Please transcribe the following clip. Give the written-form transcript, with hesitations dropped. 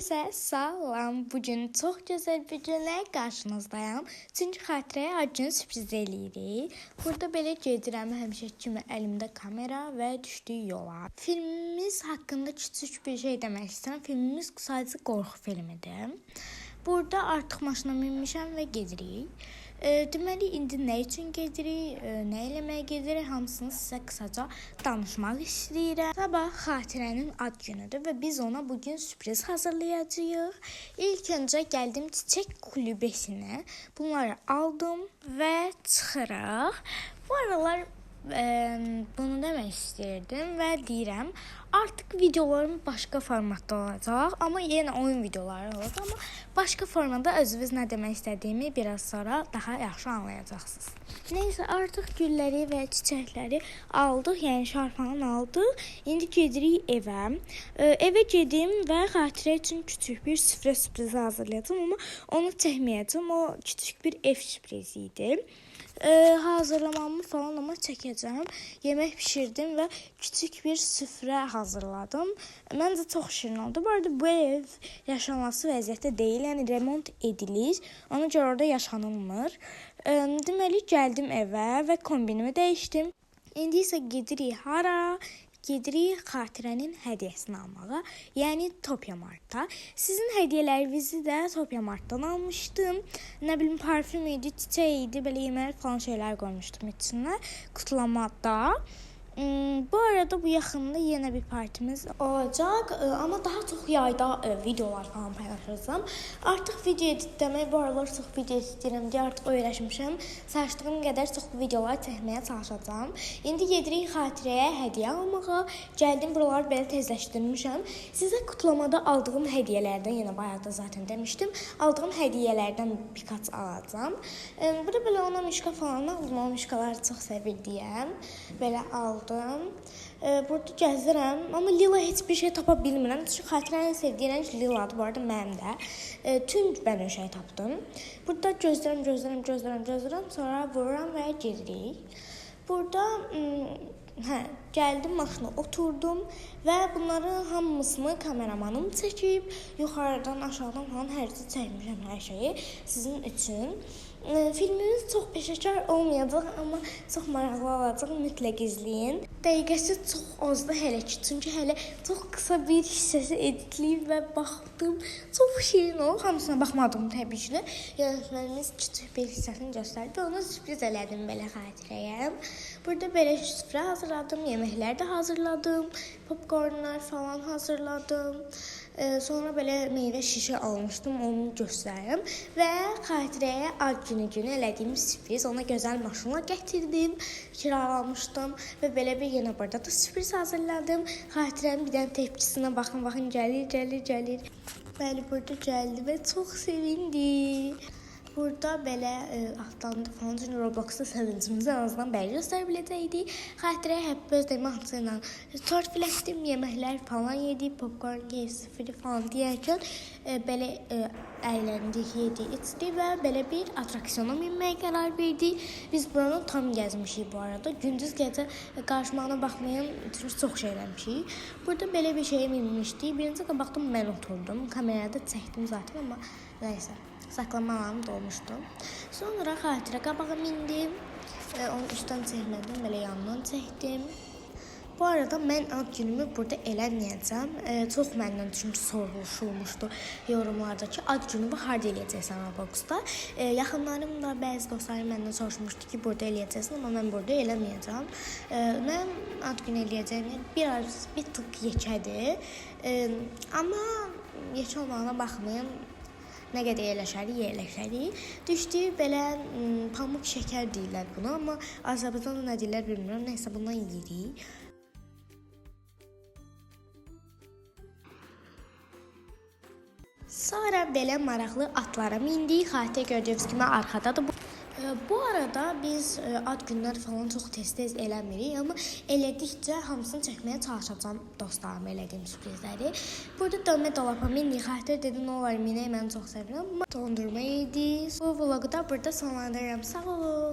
Hepinize salam. Bugün çox gözəl bir günlə qarşınızdayam. Çünki xatirəyə ad günü sürpriz eləyirik. Burada belə gedirəm həmişəki kimi əlimdə kamera və düşdük yola. Filmimiz haqqında kiçik bir şey demək istəyirəm. Filmimiz sadəcə qorxu filmidir. Burada artıq maşına minmişəm və gedirik. Deməli, indi nə üçün gedirik, nə eləməyə gedirik, hamısını sizə qısaca danışmaq istəyirəm. Sabah Xatirənin ad günüdür və biz ona bugün sürpriz hazırlayacağıq. İlk öncə gəldim çiçək kulübəsinə. Bunları aldım və çıxırıq. Bu aralar bunu demək istirdim və deyirəm, artıq videolarım başqa formatda olacaq, amma yenə oyun videoları olacaq, amma başqa formada özünüz nə demək istədiyimi biraz sonra daha yaxşı anlayacaqsınız. Neysə, artıq gülləri və çiçəkləri aldıq, yəni şarfanı aldıq. İndi gedirik evə. Evə gedim və Xatirə üçün kiçik bir süfrə sürprizi hazırlayacağam, amma onu çəkməyəcəm. O kiçik bir ev sürprizi idi. Hazırlamamı falan ama çəkəcəm. Yemək bişirdim və kiçik bir süfrə hazırladım. Məncə çox şirin oldu. Bu arada bu ev yaşanması vəziyyətdə deyil, yəni remont edilir. Ona görə orada yaşanılmır. Deməli gəldim evə və kombinimi dəyişdim. İndi isə gedirik hara? Gedirik Xatirənin hədiyyəsini almağa, yəni Topya Martda. Sizin hədiyyələrinizi də Topya Martdan almışdım. Nə bilim, parfüm idi, çiçək idi, belə yemək falan şeylər qoymuşdum içinə, kutulamada. Bu arada bu yaxında yenə bir partimiz olacaq, amma daha çox yayda videolar falan paylaşacağam. Artıq video editləmək, bu aralar çox video istəyirəm deyə artıq öyrəşmişəm. Çalışdığım qədər çox videolar çəkməyə çalışacağam. İndi gedirik Xatirəyə hədiyyə almağa. Gəldim, buraları belə tezləşdirmişəm. Sizə kutulamada aldığım hədiyyələrdən, yenə bayaq da zaten demişdim, aldığım hədiyyələrdən birkaç alacağam. Burada belə ona mişka falan aldım, o mişkaları çox sevir deyəm. Belə aldım. Burada gəzirəm, amma lila heç bir şey tapa bilmirəm. Çünki Xatirənin sevdiyi rəng liladır, bu arada mənim də. Tünd bənövşəyi tapdım. Burada gözlərəm, sonra vururam və gedirik. Burada gəldim, maşına oturdum və bunların hamısını kameramanım çəkib, yuxarıdan, aşağıdan falan hərci çəkmişəm hər şeyi sizin üçün. Filmimiz çox peşəkar olmayacaq, amma çox maraqlı olacaq, mütləq izləyin. Dəqiqəsi çox azdır hələ ki, çünki hələ çox qısa bir hissəsi editləyib və baxdım. Çox şirin olub, hamısına baxmadım təbii ki. Yönetmenimiz kiçik bir hissəsini göstərdi, ona sürpriz elədim belə Xatirəyə. Burada belə süfrə hazırladım, yeməklər də hazırladım, popcornlar falan hazırladım. Sonra belə meyvə şişə almışdım, onu göstərim və Xatirəyə ad günü elədiyim sürpriz, ona gözəl maşınla gətirdim, kiralamışdım və belə bir yenə burada da sürpriz hazırladım. Xatirənin bir dənə tepkisinə baxın, gəlir. Bəli, burada gəldi və çox sevindi. Burada belə atlandı falan, çünki Robloxda sevincimizi en azından bəri göstərə biləcəkdik. Xatirəyə Happy Birthday mahnısı ilə tort filətdim, yeməklər falan yedik, popcorn, KFC falan deyərkən belə əyləndik, yedik, içdik və belə bir atraksiyona minməyə qərar verdik. Biz buranı tam gəzmişik bu arada. Gündüz gecə qarşımağına baxmayan, çünki çox şey eləmişik. Burada belə bir şeye minmişdik. Birinci qabaqdan mən oturdum. Kamerada çəkdim zaten, amma nəysə. Saklama alanım dolmuşdu. Sonra Xatirə qabağa mindim. Onu üstdən çəkmədim, belə yandan çəkdim. Bu arada mən ad günümü burada eləməyəcəm. Çox məndən çünki sorğuşulmuşdu yorumlardakı ad günümü harda eləyəcəksən Robloxda. Yaxınlarım da, bəzi dostlarım məndən soruşmuşdu ki, burada eləyəcəksən, amma mən burada eləməyəcəm. Mən ad günü eləyəcəyim bir tık yekədir. Amma yekə olmağına baxmayın. Nə qədər yerləşərik. Düşdü belə pamuk şəkər deyirlər buna, amma Azərbaycanda nə deyirlər bilmirəm. Nəysə, bundan yeyirik. Sonra belə maraqlı atlara mindik. Xatirə gördüyünüz kimi arxadadır. Bu arada biz ad günləri falan çox tez eləmirik, amma elədikcə hamısını çəkməyə çalışacağam dostlarıma elədiyim sürprizləri. Burada dönmə dolapa mindik. Xatirə dedi, nə olar minək, mən çox sevirəm. Dondurma yedik. Bu vlogu da burada sonlandırıram. Sağ olun.